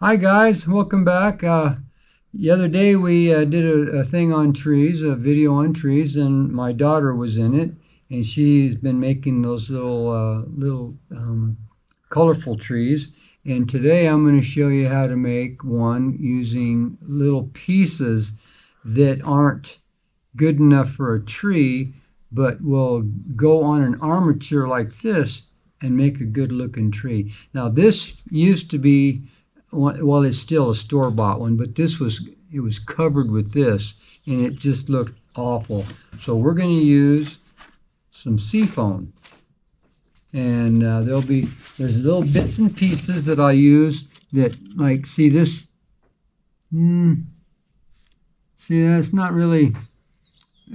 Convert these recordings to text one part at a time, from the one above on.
Hi guys, welcome back. The other day we did a thing on trees, a video on trees, and my daughter was in it, and she's been making those little colorful trees. And today I'm going to show you how to make one using little pieces that aren't good enough for a tree, but will go on an armature like this and make a good looking tree. Now this used to be, well, it's still a store-bought one, but it was covered with this and it just looked awful. So we're going to use some seafoam, and there's little bits and pieces that I use that, like, see this. See, that's not really,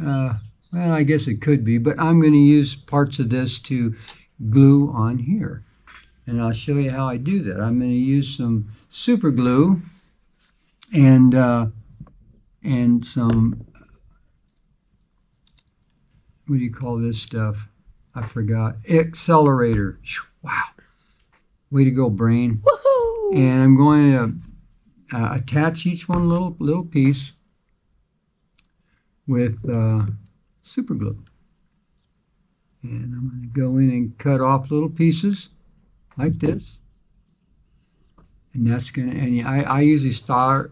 well, I guess it could be, but I'm going to use parts of this to glue on here. And I'll show you how I do that. I'm going to use some super glue and some, what do you call this stuff? I forgot. Accelerator. Wow. Way to go, brain. Woohoo! And I'm going to attach each one little piece with super glue. And I'm going to go in and cut off little pieces like this. And that's going to, and I usually start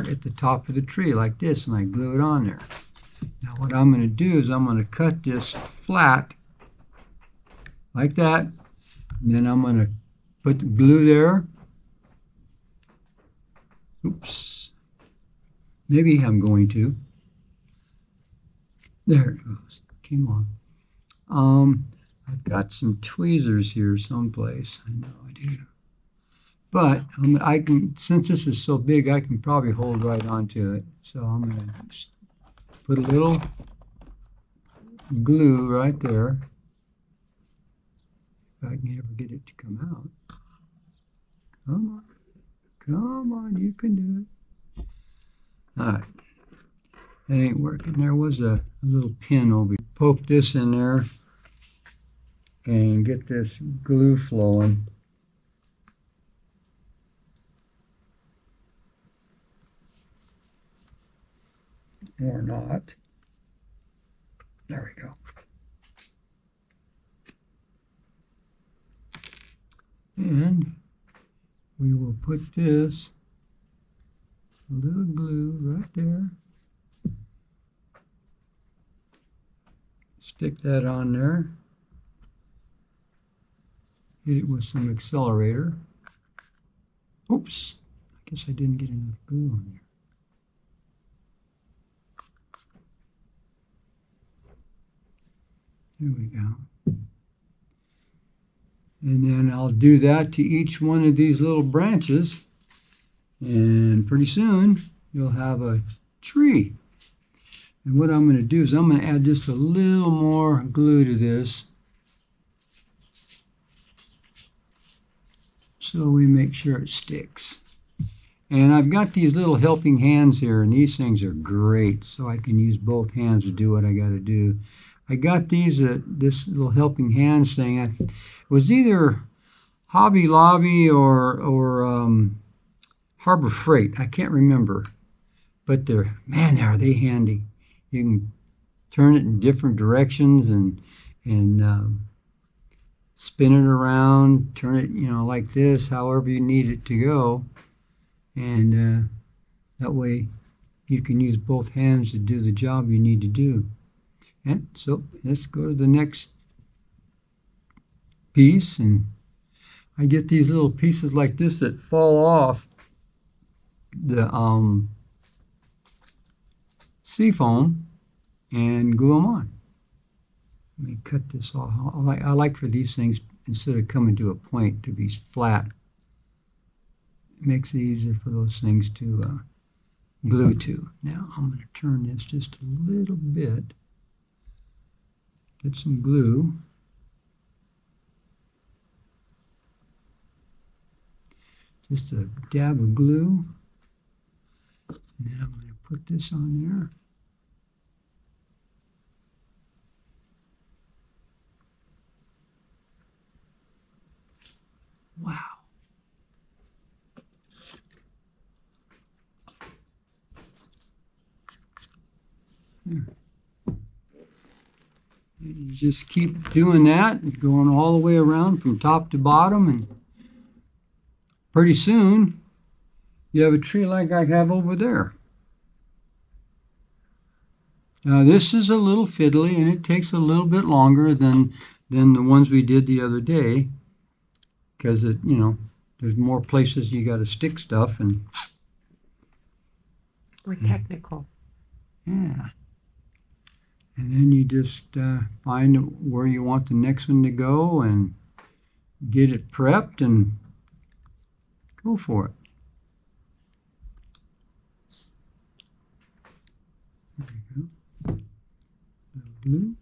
at the top of the tree like this, and I glue it on there. Now what I'm going to do is I'm going to cut this flat like that, and then I'm going to put the glue there. Oops. Maybe I'm going to. There it goes. Came on. I've got some tweezers here someplace. I know I do. But I can, since this is so big, I can probably hold right onto it. So I'm going to put a little glue right there. If I can ever get it to come out. Come on. Come on, you can do it. All right. That ain't working. There was a little pin over here. Poke this in there and get this glue flowing. Or not. There we go. And we will put this little glue right there. Stick that on there. Hit it with some accelerator. Oops, I guess I didn't get enough glue on there. There we go. And then I'll do that to each one of these little branches. And pretty soon you'll have a tree. And what I'm going to do is I'm going to add just a little more glue to this, so we make sure it sticks. And I've got these little helping hands here, and these things are great, so I can use both hands to do what I got to do. I got these this little helping hands thing. It was either Hobby Lobby or Harbor Freight. I can't remember, but man, are they handy. You can turn it in different directions and spin it around, turn it, like this, however you need it to go. And that way you can use both hands to do the job you need to do. And so let's go to the next piece, and I get these little pieces like this that fall off the seafoam and glue them on. Let me cut this off. I like for these things, instead of coming to a point, to be flat. It makes it easier for those things to glue to. Now I'm going to turn this just a little bit. Get some glue. Just a dab of glue. And then I'm going to put this on there. Wow. There. You just keep doing that, going all the way around from top to bottom, and pretty soon you have a tree like I have over there. Now this is a little fiddly, and it takes a little bit longer than the ones we did the other day, because there's more places you got to stick stuff, and We're technical. yeah. And then you just find where you want the next one to go and get it prepped and go for it. There you go. Little glue.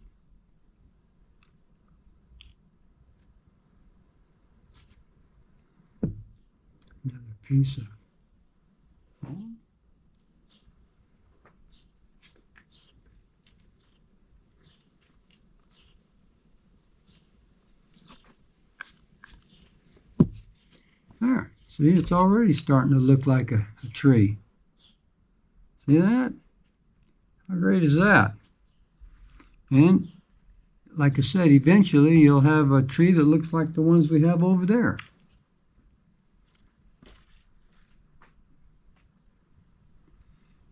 Another piece of foam. There, see, it's already starting to look like a tree. See that? How great is that? And like I said, eventually you'll have a tree that looks like the ones we have over there.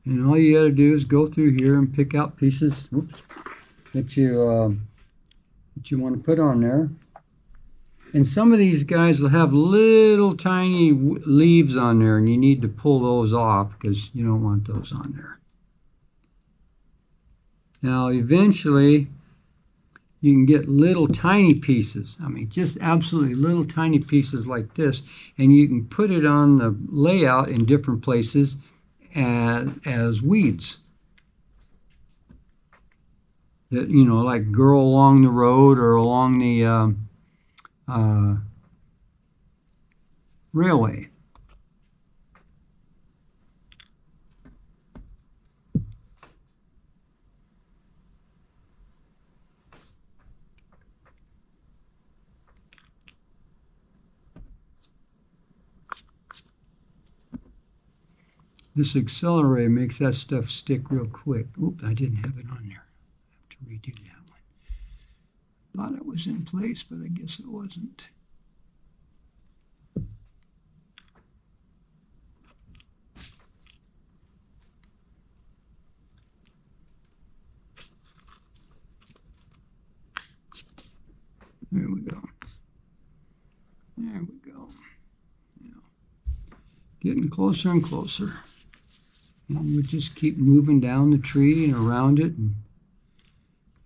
And all you got to do is go through here and pick out pieces that you want to put on there. And some of these guys will have little tiny leaves on there, and you need to pull those off because you don't want those on there. Now, eventually, you can get little tiny pieces. I mean, just absolutely little tiny pieces like this, and you can put it on the layout in different places as weeds. That, like grow along the road or along the railway. This accelerator makes that stuff stick real quick. Oops, I didn't have it on there. I have to redo that one. Thought it was in place, but I guess it wasn't. There we go. There we go. Yeah. Getting closer and closer. And we just keep moving down the tree and around it.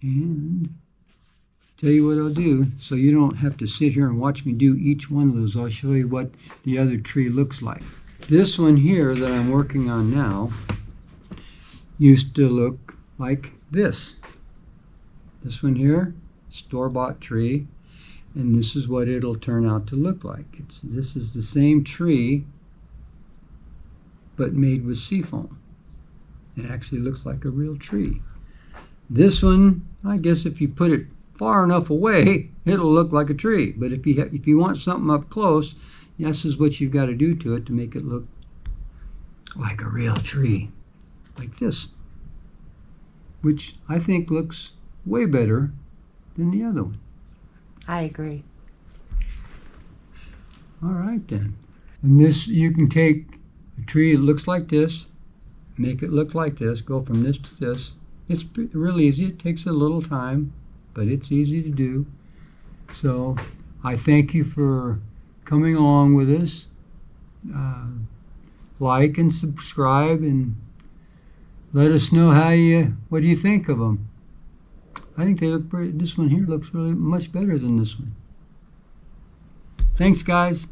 And tell you what I'll do, so you don't have to sit here and watch me do each one of those. I'll show you what the other tree looks like. This one here that I'm working on now used to look like this. This one here, store-bought tree, and this is what it'll turn out to look like. This is the same tree, but made with seafoam. It actually looks like a real tree. This one, I guess if you put it far enough away, it'll look like a tree. But if you want something up close, this is what you've got to do to it to make it look like a real tree, like this, which I think looks way better than the other one. I agree. All right then. And this, you can take a tree that looks like this, make it look like this, go from this to this. It's real easy. It takes a little time, but it's easy to do. So I thank you for coming along with us. Like and subscribe and let us know what do you think of them. I think they look pretty. This one here looks really much better than this one. Thanks, guys.